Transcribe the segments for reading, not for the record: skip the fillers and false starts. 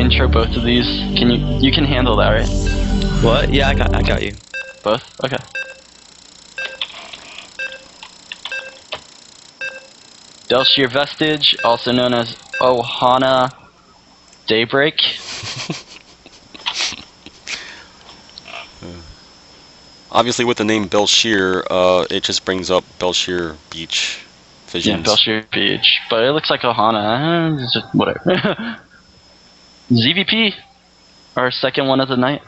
intro both of these? Can you can handle that, right? What? Yeah, I got you. Both? Okay. Bel'Shir Vestige, also known as Ohana Daybreak. Obviously, with the name Bel'Shir, it just brings up Bel'Shir Beach visions. Yeah, Bel'Shir Beach, but it looks like Ohana. It's just whatever. ZVP, our second one of the night.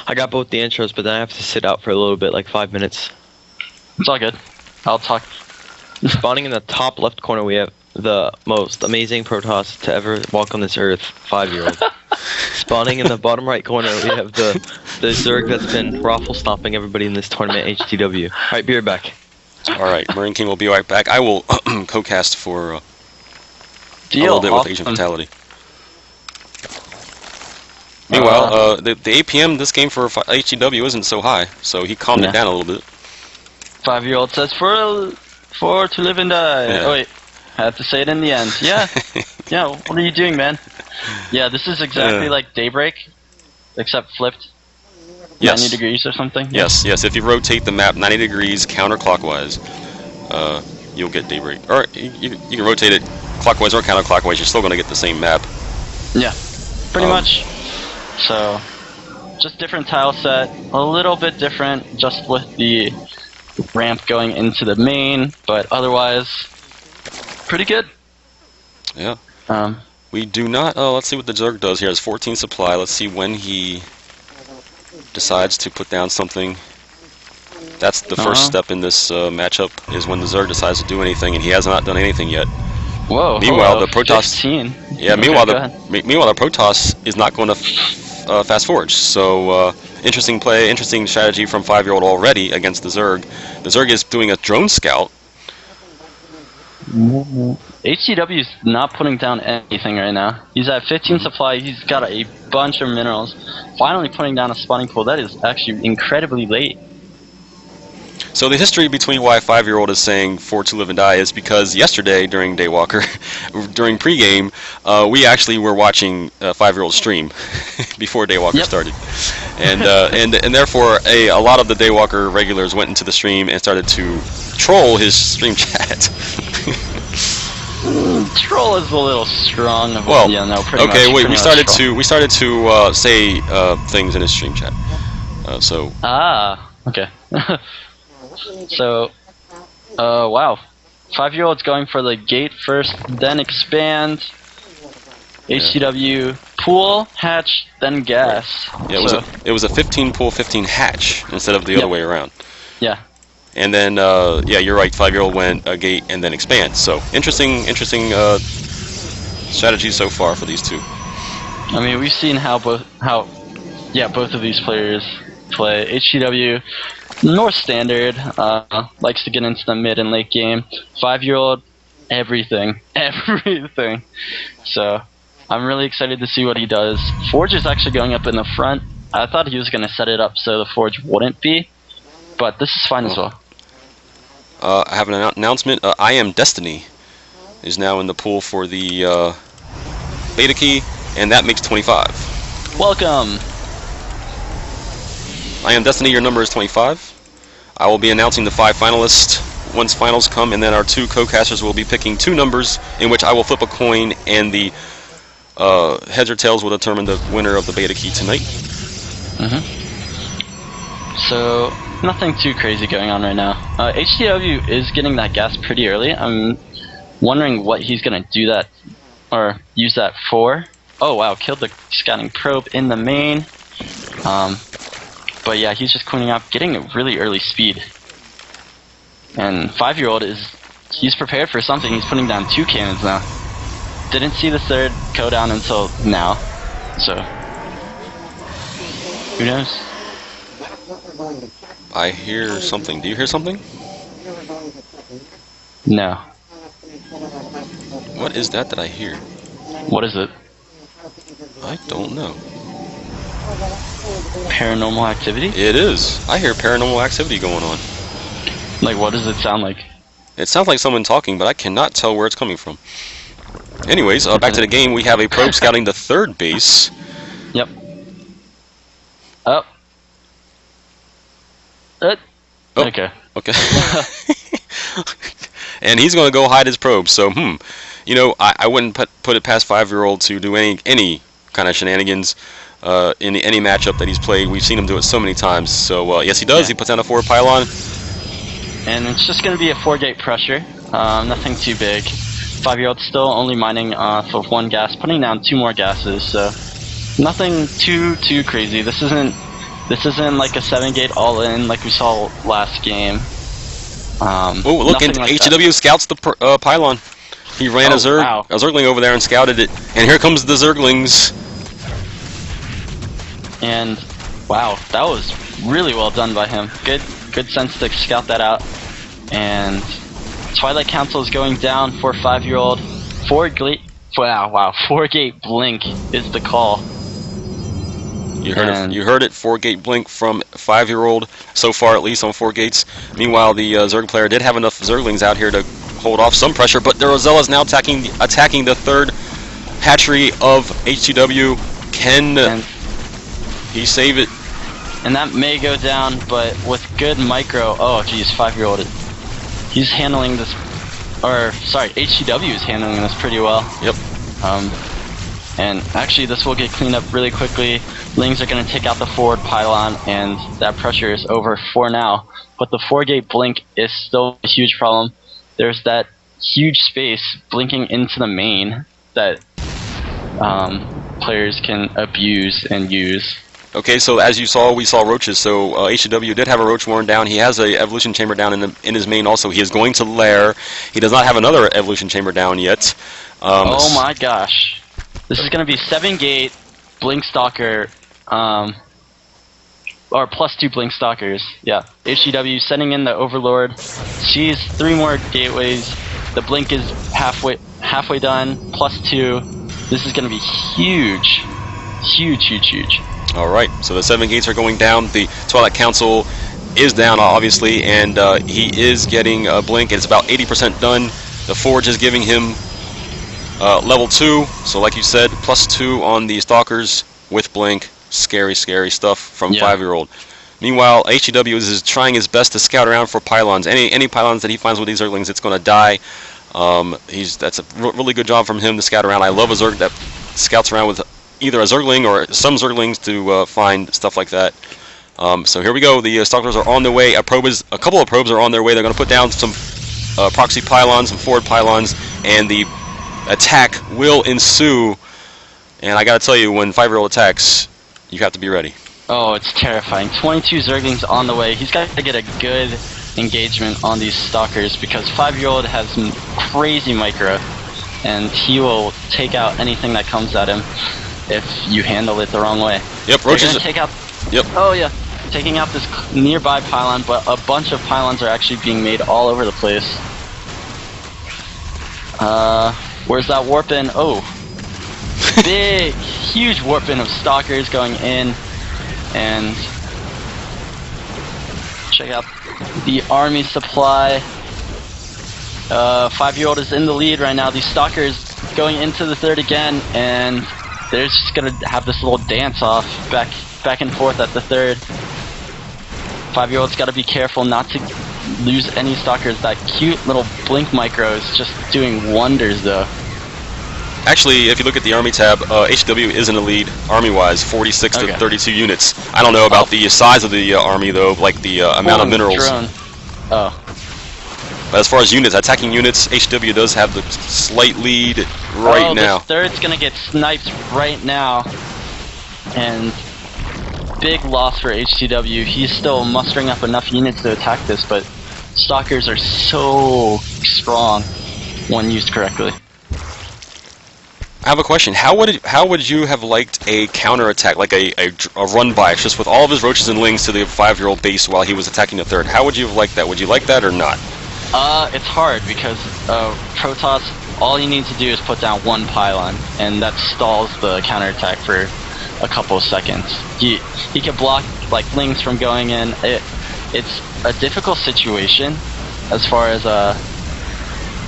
I got both the intros, but then I have to sit out for a little bit, like 5 minutes. It's all good. I'll talk. Spawning in the top left corner, we have the most amazing Protoss to ever walk on this earth, 5-year-old. Spawning in the bottom right corner, we have the Zerg that's been raffle stomping everybody in this tournament, HTW. Alright, be right back. Alright, Marine King will be right back. I will co-cast for a Deal. little bit with Awesome. Asian Fatality. Meanwhile, the APM this game for HTW isn't so high, so he calmed it down a little bit. 5-year-old says for to live and die. Yeah. Oh wait, I have to say it in the end. Yeah, yeah. What are you doing, man? Yeah, this is exactly like Daybreak, except flipped. Yes. 90 degrees or something. Yes, yes. If you rotate the map 90 degrees counterclockwise, you'll get Daybreak. Or you can rotate it clockwise or counterclockwise. You're still going to get the same map. Yeah, pretty much. So, just different tile set, a little bit different, just with the ramp going into the main, but otherwise, pretty good. Yeah. We do not. Oh, let's see what the Zerg does here. He has 14 supply. Let's see when he decides to put down something. That's the first step in this matchup, is when the Zerg decides to do anything, and he has not done anything yet. Whoa. Meanwhile, the Protoss. 15. Yeah. Okay, Meanwhile, the Protoss is not going to fast forward. So interesting play, interesting strategy from 5-year-old already against the Zerg. The Zerg is doing a drone scout. HTW is not putting down anything right now. He's at 15 supply. He's got a bunch of minerals. Finally putting down a spawning pool. That is actually incredibly late. So the history between why 5-year-old is saying for to live and die is because yesterday during DayWalker, during pregame, we actually were watching 5-year-old stream before DayWalker started, and therefore a lot of the DayWalker regulars went into the stream and started to troll his stream chat. Troll is a little strong. Well, yeah, no, pretty okay, much, wait. pretty We started to say things in his stream chat. So. Ah, okay. So, wow. 5-year-old's going for the gate first, then expand. HTW pool, hatch, then gas. Yeah, it was a 15 pool, 15 hatch instead of the other way around. Yeah. And then, yeah, you're right. 5-year-old went a gate and then expand. So interesting strategy so far for these two. I mean, we've seen how both of these players play. HTW, North Standard, likes to get into the mid and late game. 5-year-old, everything. So, I'm really excited to see what he does. Forge is actually going up in the front. I thought he was going to set it up so the Forge wouldn't be, but this is fine as well. I have an announcement. I Am Destiny is now in the pool for the beta key, and that makes 25. Welcome! I Am Destiny, your number is 25. I will be announcing the 5 finalists once finals come, and then our 2 co-casters will be picking 2 numbers in which I will flip a coin, and the heads or tails will determine the winner of the beta key tonight. So, nothing too crazy going on right now. HTW is getting that gas pretty early. I'm wondering what he's going to do that, or use that for. Oh wow, killed the scouting probe in the main. But yeah, he's just cleaning up, getting a really early speed. And 5-year-old he's prepared for something. He's putting down 2 cannons now. Didn't see the third go down until now. So, who knows? I hear something. Do you hear something? No. What is that I hear? What is it? I don't know. Paranormal activity? It is. I hear paranormal activity going on. Like, what does it sound like? It sounds like someone talking, but I cannot tell where it's coming from. Anyways, back to the game. We have a probe scouting the third base. Yep. Oh. Oh. Okay. Okay. And he's going to go hide his probe. So, you know, I wouldn't put it past 5-year-old to do any kind of shenanigans in any matchup that he's played. We've seen him do it so many times. So, yes, he does. Yeah. He puts down a forward pylon. And it's just going to be a 4-gate pressure. Nothing too big. 5-year-old still only mining off of 1 gas, putting down 2 more gases. So nothing too crazy. This isn't like a 7-gate all-in like we saw last game. Oh, look! And like HW scouts the pylon. He ran a Zergling over there and scouted it. And here comes the Zerglings. And wow, that was really well done by him. Good sense to scout that out. And Twilight Council is going down for 5-year-old. 4-gate blink is the call. You heard it. 4-gate blink from 5-year-old so far, at least on 4 gates. Meanwhile, the Zerg player did have enough Zerglings out here to hold off some pressure, but the Rosella is now attacking the third hatchery of HTW. Can he save it? And that may go down, but with good micro. Oh, geez, 5-year-old. He's handling this, or sorry, HTW is handling this pretty well. Yep. And actually, this will get cleaned up really quickly. Lings are going to take out the forward pylon, and that pressure is over for now. But the 4-gate blink is still a huge problem. There's that huge space blinking into the main that players can abuse and use. Okay, so as you saw, we saw roaches. So HW did have a roach worn down. He has a evolution chamber down in his main also. He is going to lair. He does not have another evolution chamber down yet. Oh my gosh. This is going to be 7-gate blink stalker, or +2 blink stalkers. Yeah, HW sending in the overlord. She's 3 more gateways. The blink is halfway done. +2. This is going to be huge. Huge. Alright, so the 7 gates are going down. The Twilight Council is down, obviously, and he is getting a blink. It's about 80% done. The Forge is giving him level 2, so like you said, +2 on the Stalkers with blink. Scary stuff from 5-year-old. Meanwhile, HEW is trying his best to scout around for pylons. Any pylons that he finds with these Zerglings, it's going to die. That's a really good job from him to scout around. I love a Zerg that scouts around with either a Zergling or some Zerglings to find stuff like that. So here we go. The Stalkers are on their way. A couple of probes are on their way. They're going to put down some proxy pylons, some forward pylons, and the attack will ensue. And I got to tell you, when 5-year-old attacks, you have to be ready. Oh, it's terrifying. 22 Zerglings on the way. He's got to get a good engagement on these Stalkers because 5-year-old has some crazy micro, and he will take out anything that comes at him if you handle it the wrong way. Yep, roaches. Take out. Yep. Oh yeah, taking out this nearby pylon, but a bunch of pylons are actually being made all over the place. Where's that warp in? Oh, big, huge warp in of Stalkers going in, and check out the army supply. 5-year-old is in the lead right now. These Stalkers going into the third again, and they're just gonna have this little dance off back and forth at the third. 5-year-old's got to be careful not to lose any Stalkers. That cute little blink micro is just doing wonders though. Actually, if you look at the Army tab, HW is in the lead, Army-wise, 46 to 32 units. I don't know about the size of the Army, though, like the amount of minerals. Drone. Oh. But as far as units, attacking units, HW does have the slight lead right now. This third's going to get sniped right now. And big loss for HTW. He's still mustering up enough units to attack this, but Stalkers are so strong when used correctly. I have a question. How would you have liked a counterattack, like a run by, just with all of his roaches and lings to the 5-year-old base while he was attacking the third? How would you have liked that? Would you like that or not? It's hard because Protoss, all you need to do is put down 1 pylon, and that stalls the counterattack for a couple of seconds. He can block like lings from going in. It's a difficult situation as far as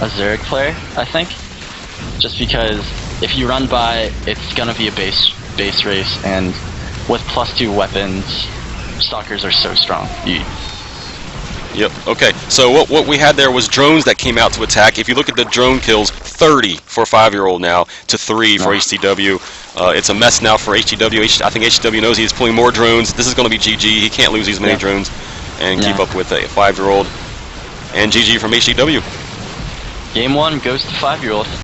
a Zerg player, I think. Just because if you run by, it's gonna be a base race, and with +2 weapons, Stalkers are so strong. Yep. Okay. So what we had there was drones that came out to attack. If you look at the drone kills, 30 for 5-year-old now to 3 for HTW. It's a mess now for HTW. I think HTW knows he's pulling more drones. This is going to be GG. He can't lose these many drones and keep up with a 5-year-old. And GG from HTW. Game 1 goes to 5-year-old.